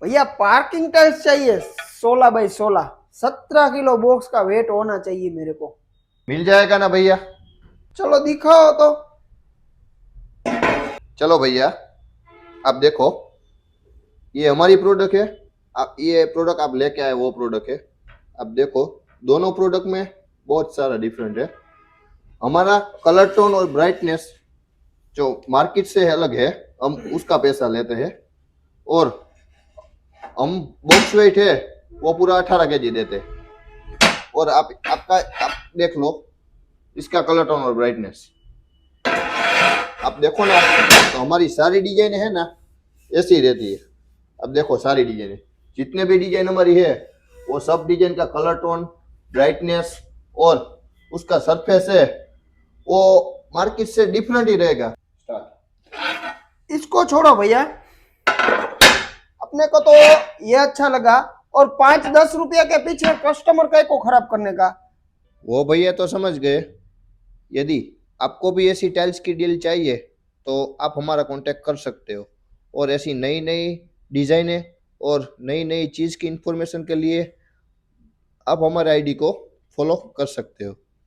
भैया parking tiles चाहिए 16 by 16, 17 kilo box का वेट होना चाहिए मेरे को। मिल जाएगा ना भैया? चलो दिखाओ तो। चलो भैया, आप देखो, ये हमारी प्रोडक्ट है। आप ये प्रोडक्ट आप लेके आए वो प्रोडक्ट है। आप देखो, दोनों प्रोडक्ट में बहुत सारा डिफरेंट है। हमारा कलर टोन और ब्राइटनेस जो मार्केट से अलग है, हम उसका पैसा लेते हैं। और हम बॉक्स वेट है वो पूरा 18 kg देते हैं। और आप देख लो इसका कलर टोन और ब्राइटनेस। आप देखो ना, तो हमारी सारी डिजाइन है ना ऐसी ही रहती है। अब देखो सारी डिजाइन, जितने भी डिजाइन हमारी है वो सब डिजाइन का कलर टोन, ब्राइटनेस और उसका सरफेस है वो मार्केट से डिफरेंट ही रहेगा। इसको छोड़ो भैया, अपने को तो ये अच्छा लगा। और 5-10 रुपया के पीछे कस्टमर का को खराब करने का। वो भैया तो समझ गए। यदि आपको भी ऐसी टाइल्स की डील चाहिए तो आप हमारा कांटेक्ट कर सकते हो। और ऐसी नई नई डिजाइनें और नई नई चीज़ की इंफॉर्मेशन के लिए आप हमारे आईडी को फॉलो कर सकते हो।